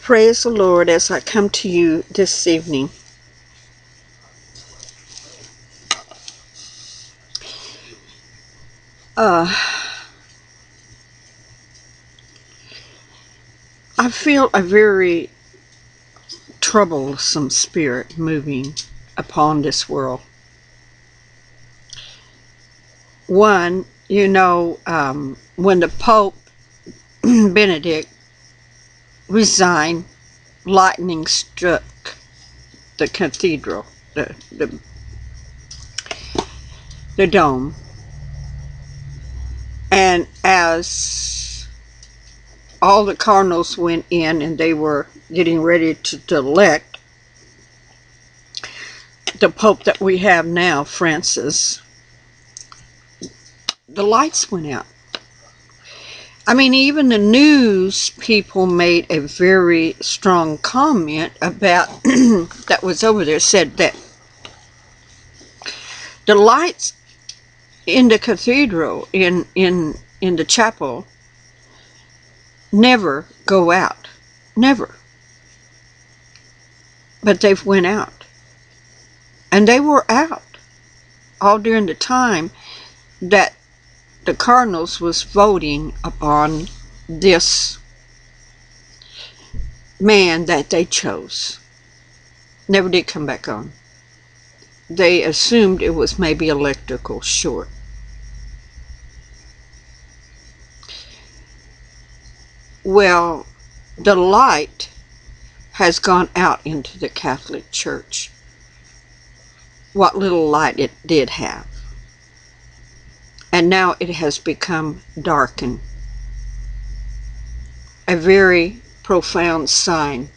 Praise the Lord as I come to you this evening. I feel a very troublesome spirit moving upon this world. One, when the Pope Benedict resigned, lightning struck the cathedral, the dome. And as all the cardinals went in and they were getting ready to elect the Pope that we have now, Francis, the lights went out. I mean, even the news people made a very strong comment about that was over there, said that the lights in the cathedral, in the chapel, never go out. Never. But they've went out. And they were out all during the time that the cardinals was voting upon this man that they chose. Never did come back on. They assumed it was maybe electrical short. Well, the light has gone out into the Catholic Church. What little light it did have. And now it has become darkened. A very profound sign.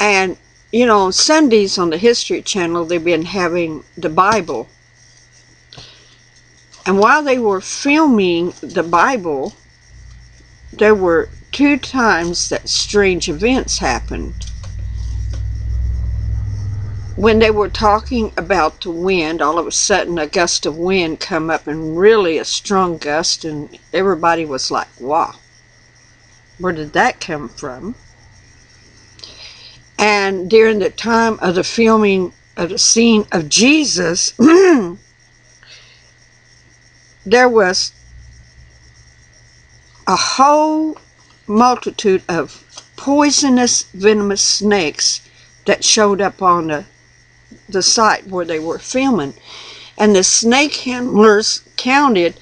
And, on Sundays on the History Channel, they've been having the Bible. And while they were filming the Bible, there were 2 times that strange events happened. When they were talking about the wind, all of a sudden a gust of wind come up, and really a strong gust, and everybody was like, wow, where did that come from? And during the time of the filming of the scene of Jesus, there was a whole multitude of poisonous, venomous snakes that showed up on the site where they were filming. And the snake handlers counted,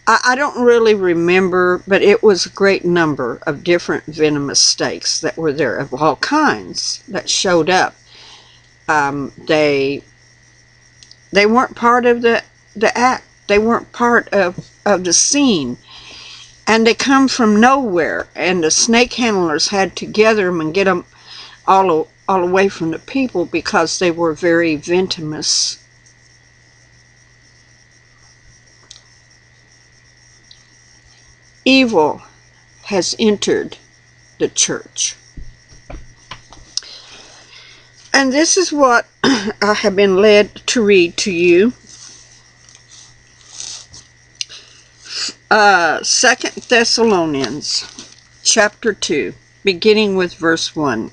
I don't really remember, but it was a great number of different venomous snakes that were there of all kinds that showed up. They weren't part of the act. They weren't part of the scene. And they come from nowhere. And the snake handlers had to gather them and get them all away from the people because they were very venomous. Evil has entered the church. And this is what I have been led to read to you. 2 Thessalonians chapter 2, beginning with verse 1.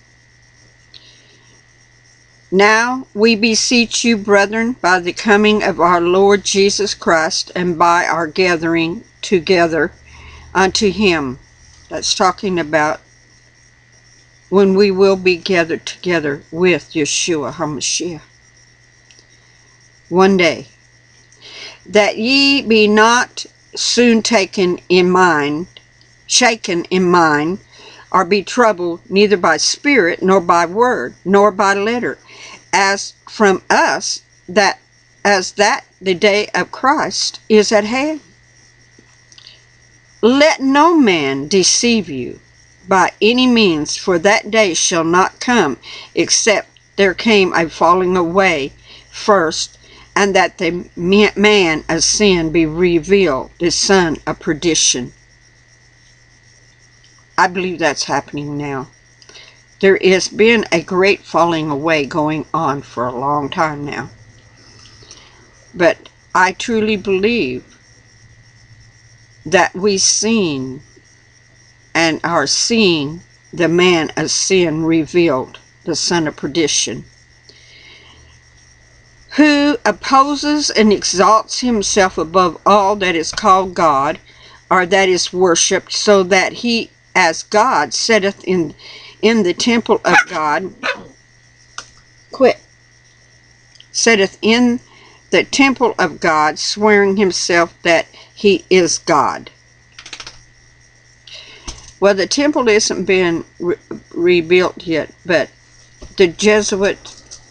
Now we beseech you, brethren, by the coming of our Lord Jesus Christ, and by our gathering together unto him. That's talking about when we will be gathered together with Yeshua HaMashiach. One day. That ye be not soon shaken in mind, or be troubled neither by spirit, nor by word, nor by letter, as from us, that the day of Christ is at hand. Let no man deceive you by any means, for that day shall not come, except there came a falling away first, and that the man of sin be revealed, the son of perdition. I believe that's happening now. There has been a great falling away going on for a long time now. But I truly believe that we've seen and are seeing the man of sin revealed, the son of perdition, who opposes and exalts himself above all that is called God, or that is worshipped, so that he as God sitteth in the temple of God, sitteth in the temple of God, swearing himself that he is God. Well, the temple isn't being rebuilt yet, but the Jesuit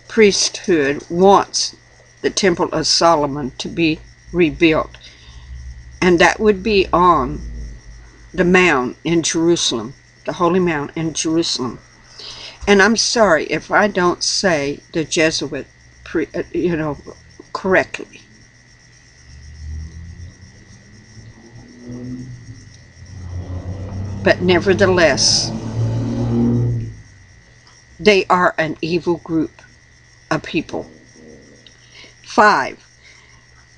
priesthood wants the Temple of Solomon to be rebuilt, and that would be on the mount in Jerusalem, the Holy Mount in Jerusalem. And I'm sorry if I don't say the Jesuit, correctly. But nevertheless, they are an evil group of people. 5.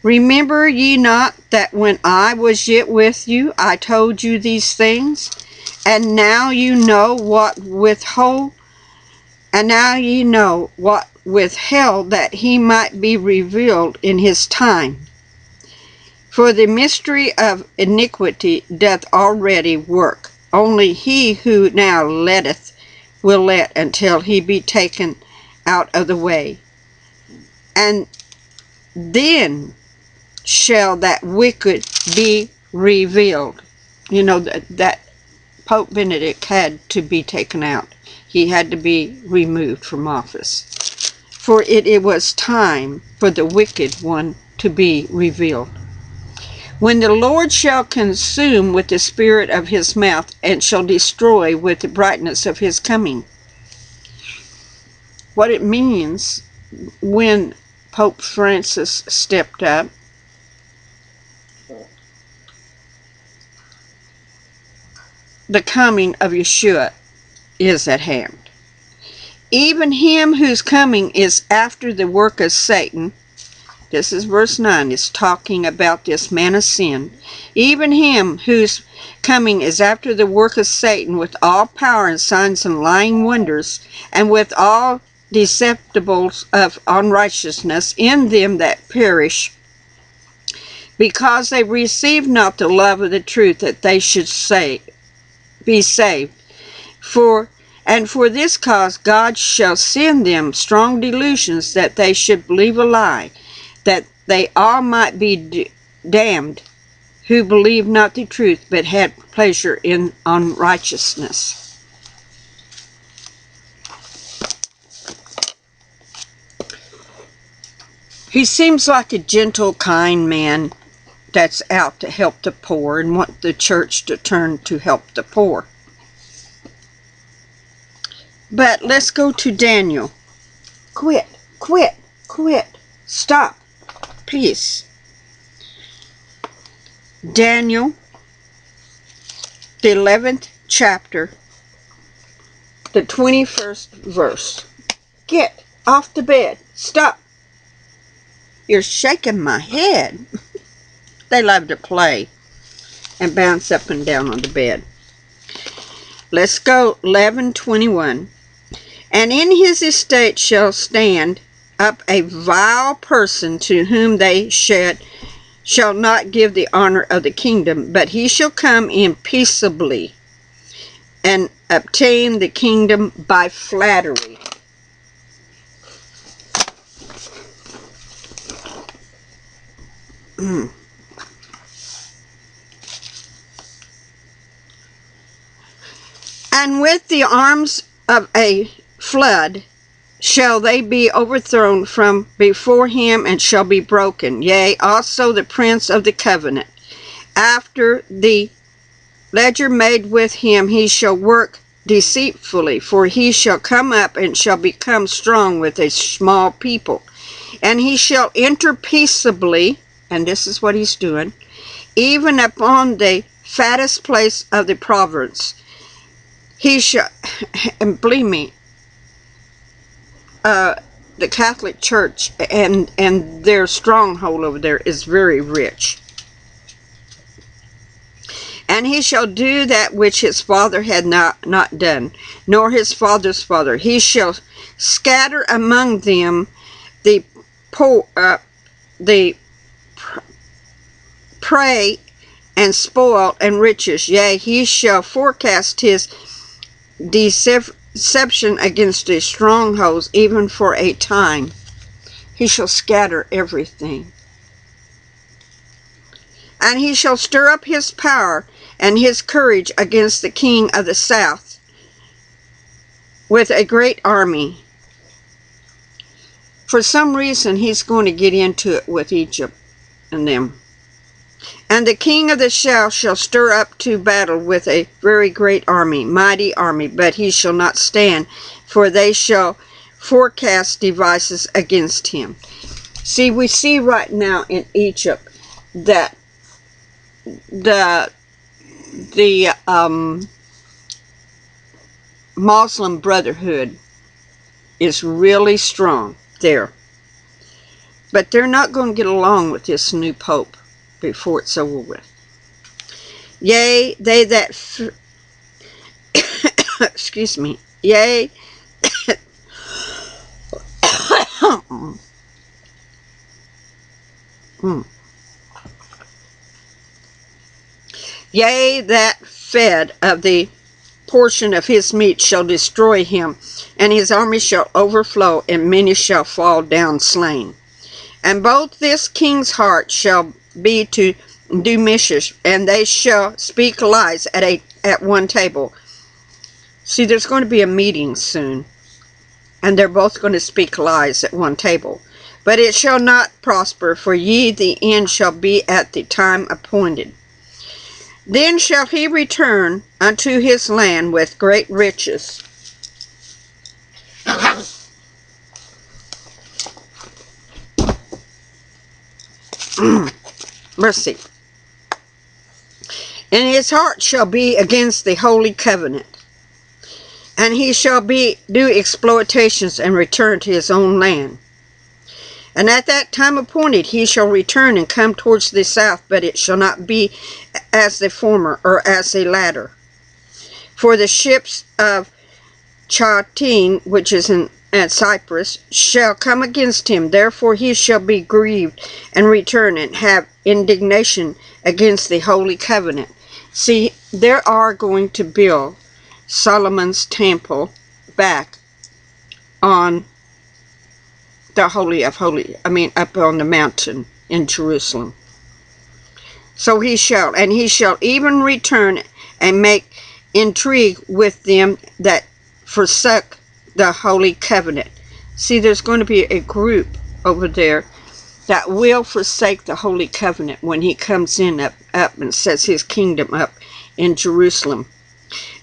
Remember ye not that when I was yet with you, I told you these things? And now you know what withheld, that he might be revealed in his time. For the mystery of iniquity doth already work. Only he who now letteth will let until he be taken out of the way. And then shall that wicked be revealed. You know, that Pope Benedict had to be taken out. He had to be removed from office. For it was time for the wicked one to be revealed. When the Lord shall consume with the spirit of his mouth, and shall destroy with the brightness of his coming. What it means, when Pope Francis stepped up, the coming of Yeshua is at hand. Even him whose coming is after the work of Satan, this is verse 9, is talking about this man of sin. Even him whose coming is after the work of Satan, with all power and signs and lying wonders, and with all deceptibles of unrighteousness in them that perish, because they receive not the love of the truth, that they should be saved. For this cause God shall send them strong delusions, that they should believe a lie, that they all might be damned, who believed not the truth, but had pleasure in unrighteousness. He seems like a gentle, kind man that's out to help the poor and want the church to turn to help the poor. But let's go to Daniel. Quit. Stop, please. Daniel, the 11th chapter, the 21st verse. Get off the bed. Stop. You're shaking my head. They love to play and bounce up and down on the bed. Let's go 11:21. And in his estate shall stand up a vile person, to whom they shall not give the honor of the kingdom, but he shall come in peaceably, and obtain the kingdom by flattery. And with the arms of a flood shall they be overthrown from before him, and shall be broken. Yea, also the prince of the covenant. After the ledger made with him, he shall work deceitfully, for he shall come up and shall become strong with a small people. And he shall enter peaceably, and this is what he's doing, even upon the fattest place of the province. He shall, and believe me, the Catholic Church and their stronghold over there is very rich. And he shall do that which his father had not done, nor his father's father. He shall scatter among them the prey and spoil and riches. Yea, he shall forecast his deception against the strongholds, even for a time. He shall scatter everything. And he shall stir up his power and his courage against the king of the south with a great army. For some reason, he's going to get into it with Egypt and them. And the king of the south shall stir up to battle with a very great army, mighty army, but he shall not stand, for they shall forecast devices against him. See, we see right now in Egypt that the Muslim Brotherhood is really strong there. But they're not going to get along with this new pope before it's over with. Yea, they that excuse me. Yea, yea, that fed of the portion of his meat shall destroy him, and his army shall overflow, and many shall fall down slain. And both this king's heart shall be to do mischief, and they shall speak lies at one table. See, there's going to be a meeting soon, and they're both going to speak lies at one table. But it shall not prosper, for ye the end shall be at the time appointed. Then shall he return unto his land with great riches. Mercy. And his heart shall be against the holy covenant. And he shall do exploitations and return to his own land. And at that time appointed he shall return and come towards the south, but it shall not be as the former, or as the latter. For the ships of Chartine, which is at Cyprus, shall come against him. Therefore he shall be grieved, and return, and have indignation against the holy covenant. See, they are going to build Solomon's temple back on the Holy of Holies, up on the mountain in Jerusalem. So he shall, and he shall even return and make intrigue with them that forsook the holy covenant. See, there's going to be a group over there that will forsake the holy covenant when he comes in up and sets his kingdom up in Jerusalem.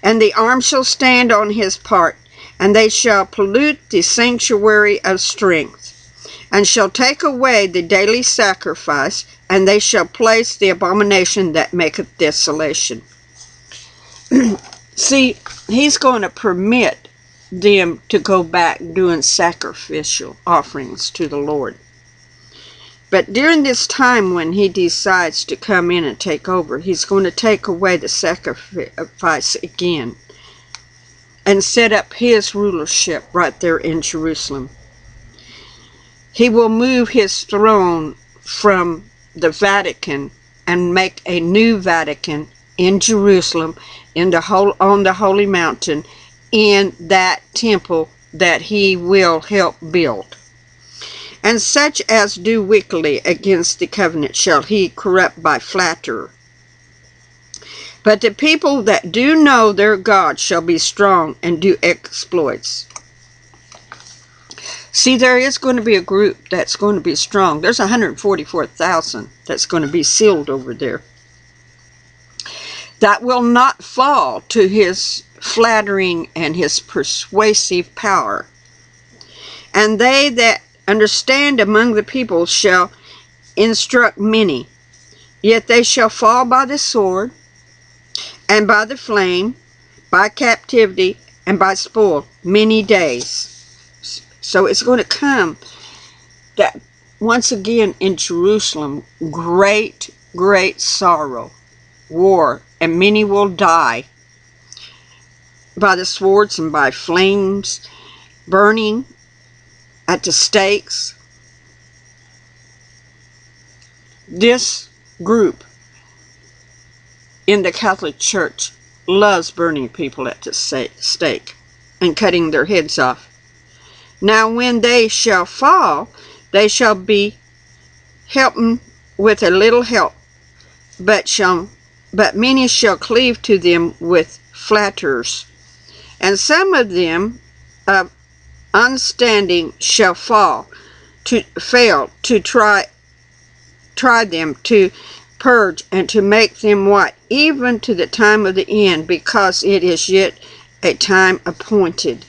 And the arm shall stand on his part, and they shall pollute the sanctuary of strength, and shall take away the daily sacrifice, and they shall place the abomination that maketh desolation. See, he's going to permit them to go back doing sacrificial offerings to the Lord. But during this time when he decides to come in and take over, he's going to take away the sacrifice again and set up his rulership right there in Jerusalem. He will move his throne from the Vatican and make a new Vatican in Jerusalem, on the holy mountain, in that temple that he will help build. And such as do wickedly against the covenant shall he corrupt by flattery. But the people that do know their God shall be strong and do exploits. See, there is going to be a group that's going to be strong. There's 144,000 that's going to be sealed over there, that will not fall to his flattering and his persuasive power. And they that understand among the people shall instruct many, yet they shall fall by the sword, and by the flame, by captivity, and by spoil many days. So it's going to come that once again in Jerusalem, great, great sorrow war, and many will die by the swords and by flames, burning at the stakes. This group in the Catholic Church loves burning people at the stake and cutting their heads off. Now when they shall fall, they shall be helped with a little help, but many shall cleave to them with flatterers. And some of them of unstanding shall fail to try them to purge and to make them what? Even to the time of the end, because it is yet a time appointed.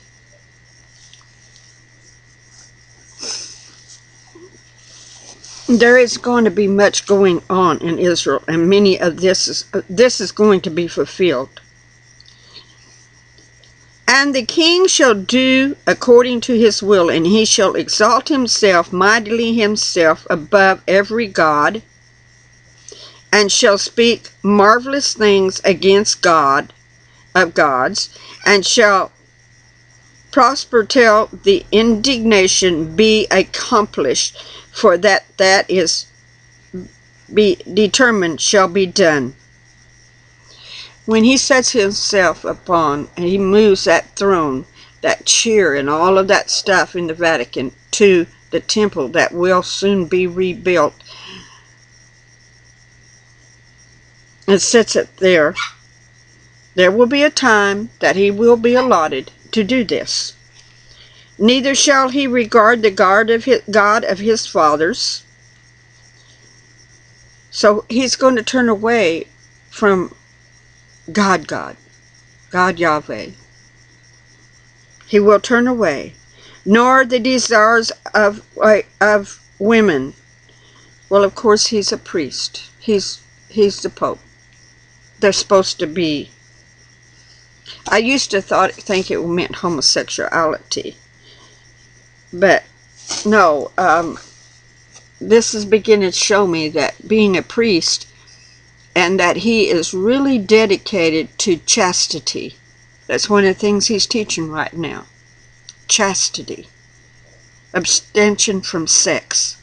There is going to be much going on in Israel, and many of this is going to be fulfilled. And the king shall do according to his will, and he shall exalt himself mightily himself above every god, and shall speak marvelous things against God of gods, and shall prosper till the indignation be accomplished, for that is be determined shall be done. When he sets himself upon, and he moves that throne, that chair, and all of that stuff in the Vatican to the temple that will soon be rebuilt, and sits it there, there will be a time that he will be allotted to do this. Neither shall he regard the God of his fathers. So he's going to turn away from God Yahweh. He will turn away. Nor the desires of women. Well, of course, he's a priest. He's the Pope. They're supposed to be. I used to think it meant homosexuality. But no, this is beginning to show me that being a priest, and that he is really dedicated to chastity. That's one of the things he's teaching right now. Chastity. Abstention from sex.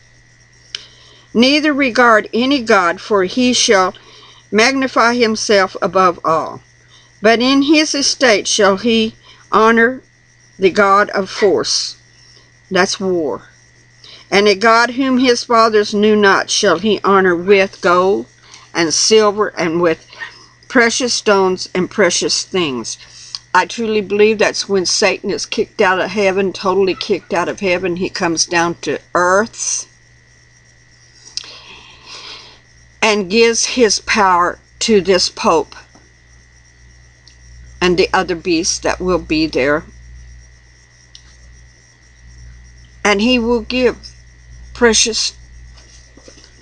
Neither regard any god, for he shall magnify himself above all. But in his estate shall he honor the god of force. That's war. And a god whom his fathers knew not shall he honor with gold and silver and with precious stones and precious things. I truly believe that's when Satan is kicked out of heaven, totally kicked out of heaven. He comes down to earth and gives his power to this Pope and the other beasts that will be there. And he will give precious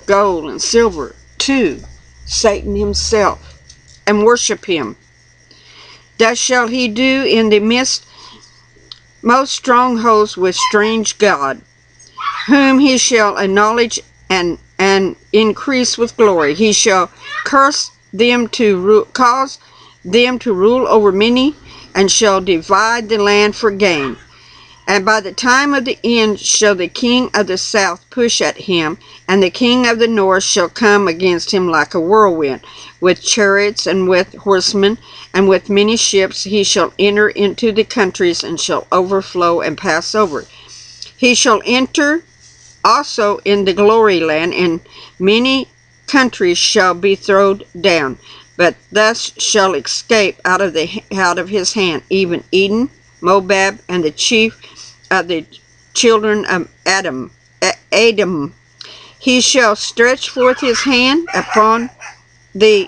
gold and silver to Satan himself and worship him. Thus shall he do in the most strongholds with strange god, whom he shall acknowledge and increase with glory. He shall cause them to rule over many, and shall divide the land for gain. And by the time of the end shall the king of the south push at him, and the king of the north shall come against him like a whirlwind, with chariots and with horsemen, and with many ships. He shall enter into the countries, and shall overflow and pass over. He shall enter also in the glory land, and many countries shall be thrown down, but thus shall escape out of his hand, even Edom, Moab, and the chief of the children of Adam. He shall stretch forth his hand upon the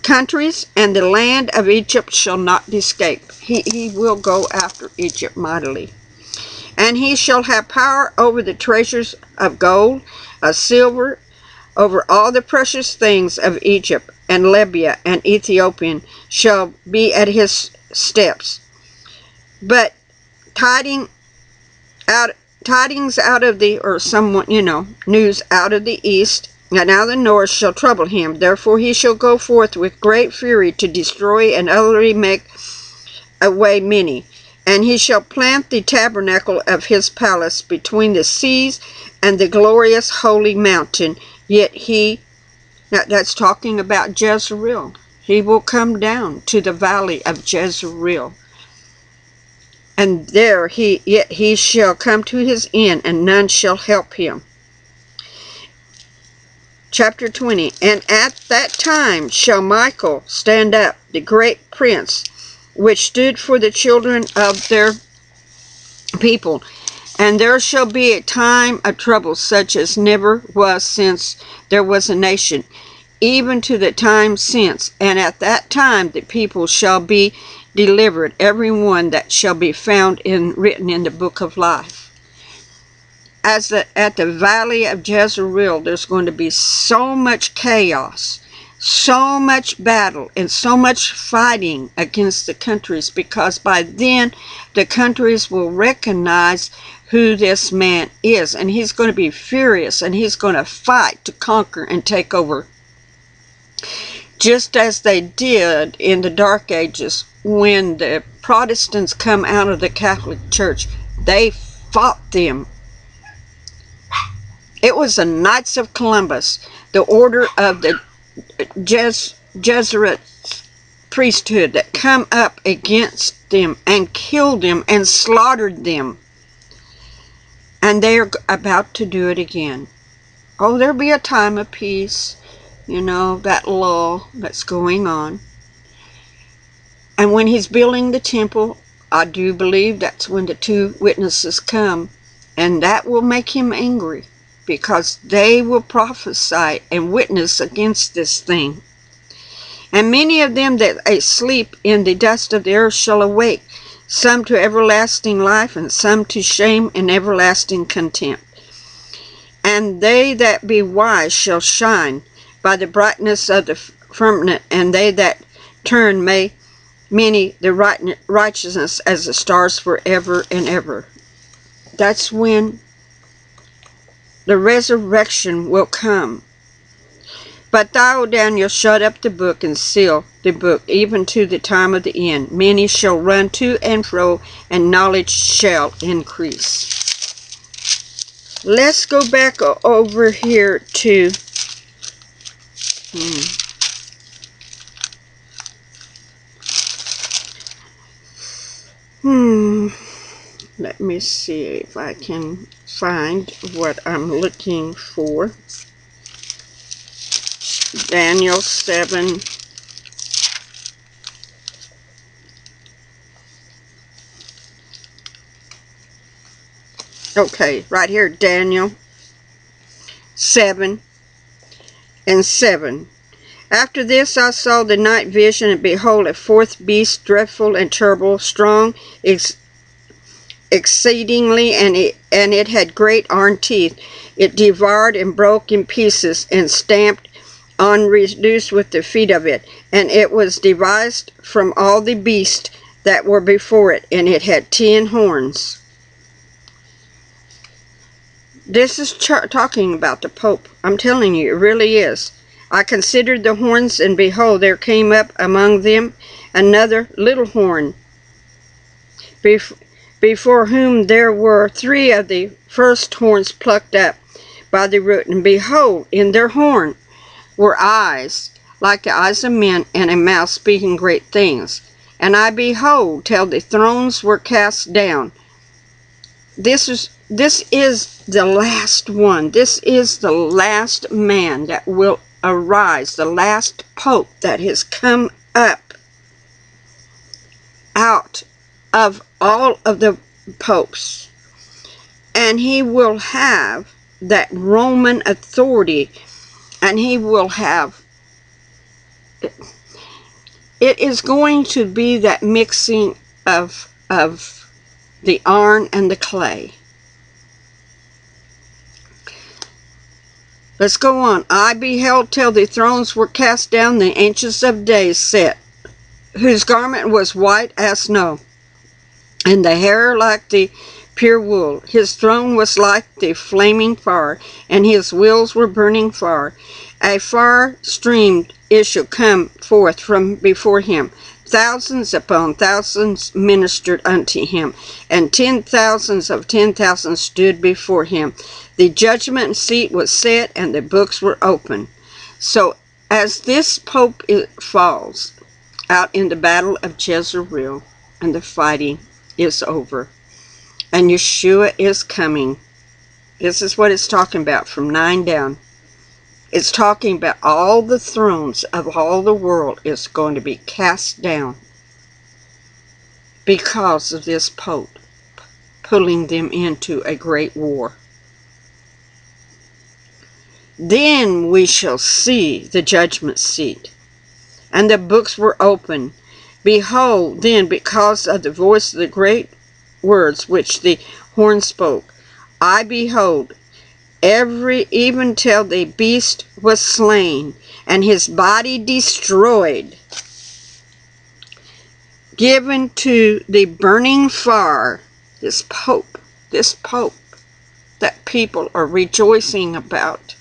countries, and the land of Egypt shall not escape. He will go after Egypt mightily. And he shall have power over the treasures of gold, of silver, over all the precious things of Egypt, and Libya and Ethiopia shall be at his steps. But tidings out of the, or someone, news out of the east, And now the north shall trouble him. Therefore he shall go forth with great fury to destroy and utterly make away many. And he shall plant the tabernacle of his palace between the seas and the glorious holy mountain. Yet he, now that's talking about Jezreel. He will come down to the valley of Jezreel. And there yet he shall come to his end, and none shall help him. Chapter 20. And at that time shall Michael stand up, the great prince, which stood for the children of their people. And there shall be a time of trouble such as never was since there was a nation, even to the time since. And at that time the people shall be delivered, every one that shall be found written in the book of life. At the valley of Jezreel, there's going to be so much chaos, so much battle, and so much fighting against the countries, because by then the countries will recognize who this man is, and he's going to be furious, and he's going to fight to conquer and take over. Just as they did in the Dark Ages when the Protestants come out of the Catholic Church. They fought them. It was the Knights of Columbus, the order of the Jesuit priesthood, that come up against them and killed them and slaughtered them. And they are about to do it again. Oh, there'll be a time of peace, you know, that lull that's going on. And when he's building the temple, I do believe that's when the two witnesses come, and that will make him angry, because they will prophesy and witness against this thing. And many of them that sleep in the dust of the earth shall awake, some to everlasting life, and some to shame and everlasting contempt. And they that be wise shall shine by the brightness of the firmament, and they that turn many the righteousness as the stars forever and ever. That's when the resurrection will come. But thou, Daniel, shut up the book and seal the book, even to the time of the end. Many shall run to and fro, and knowledge shall increase. Let's go back over here to let me see if I can find what I'm looking for. Daniel 7. Okay, right here, Daniel 7 and 7. After this I saw the night vision, and behold, a fourth beast, dreadful and terrible, strong exceedingly, and it had great iron teeth. It devoured and broke in pieces, and stamped on reduced with the feet of it. And it was devised from all the beasts that were before it, and it had 10 horns. This is talking about the Pope. I'm telling you, it really is. I considered the horns, and behold, there came up among them another little horn, before whom there were 3 of the first horns plucked up by the root. And behold, in their horn were eyes like the eyes of men, and a mouth speaking great things. And I behold, till the thrones were cast down. This is the last one. This is the last man that will arise, the last pope that has come up out of all of the popes. And he will have that Roman authority, and he will have, it is going to be that mixing of the iron and the clay. Let's go on. I beheld till the thrones were cast down, the ancients of days sat, whose garment was white as snow, and the hair like the pure wool. His throne was like the flaming fire, and his wheels were burning fire. A far stream it shall come forth from before him. Thousands upon thousands ministered unto him, and 10,000s of 10,000s stood before him. The judgment seat was set, and the books were open. So as this pope falls out in the battle of Jezreel, and the fighting is over, and Yeshua is coming. This is what it's talking about from 9 down. It's talking about all the thrones of all the world is going to be cast down because of this pope pulling them into a great war. Then we shall see the judgment seat, and the books were opened. Behold, then, because of the voice of the great words which the horn spoke, I behold, even till the beast was slain, and his body destroyed, given to the burning fire. This pope that people are rejoicing about.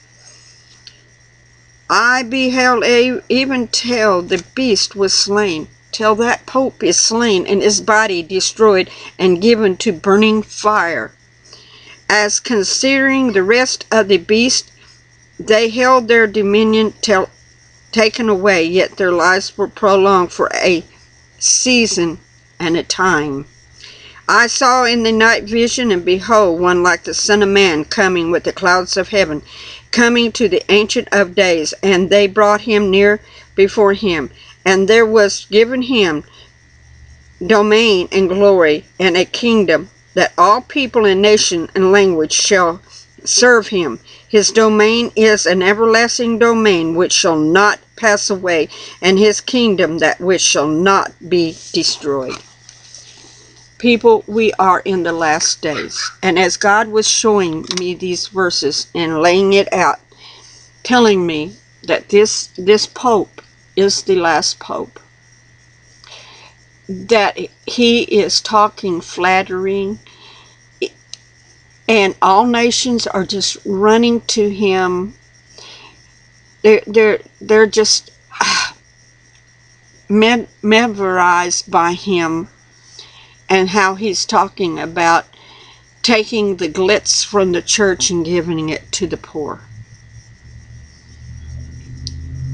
I beheld even till the beast was slain, till that pope is slain and his body destroyed and given to burning fire. As considering the rest of the beast, they held their dominion till taken away, yet their lives were prolonged for a season and a time. I saw in the night vision, and behold, one like the Son of Man coming with the clouds of heaven, coming to the Ancient of Days, and they brought him near before him, and there was given him domain and glory and a kingdom, that all people and nation and language shall serve him. His domain is an everlasting domain which shall not pass away, and his kingdom that which shall not be destroyed. People, we are in the last days. And as God was showing me these verses and laying it out, telling me that this pope is the last pope, that he is talking flattering, and all nations are just running to him. They're just memorized by him, and how he's talking about taking the glitz from the church and giving it to the poor.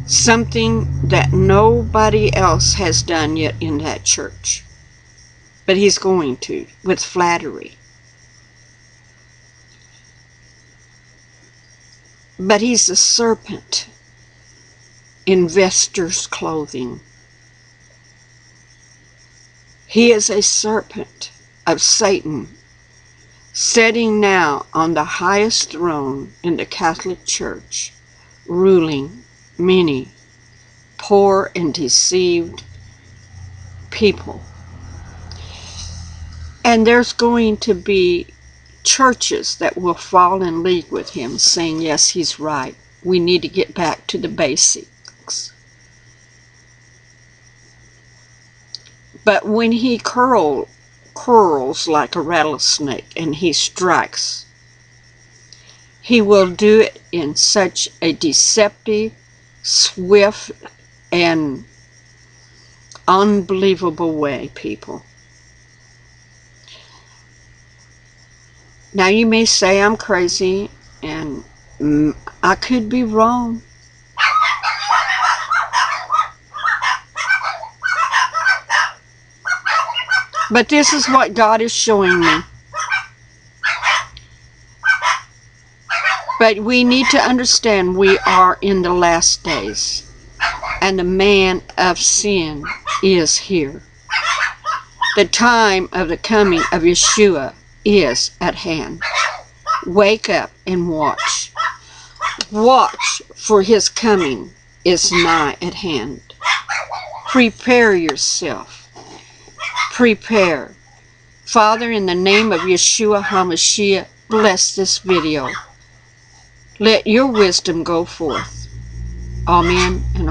Something that nobody else has done yet in that church. But he's going to, with flattery. But he's a serpent in vestor's clothing. He is a serpent of Satan, sitting now on the highest throne in the Catholic Church, ruling many poor and deceived people. And there's going to be churches that will fall in league with him, saying, yes, he's right. We need to get back to the basics. But when he curls like a rattlesnake and he strikes, he will do it in such a deceptive, swift, and unbelievable way, people. Now you may say I'm crazy, and I could be wrong. But this is what God is showing me. But we need to understand we are in the last days. And the man of sin is here. The time of the coming of Yeshua is at hand. Wake up and watch. Watch, for his coming is nigh at hand. Prepare yourself. Prepare. Father, in the name of Yeshua HaMashiach, bless this video. Let your wisdom go forth. Amen. And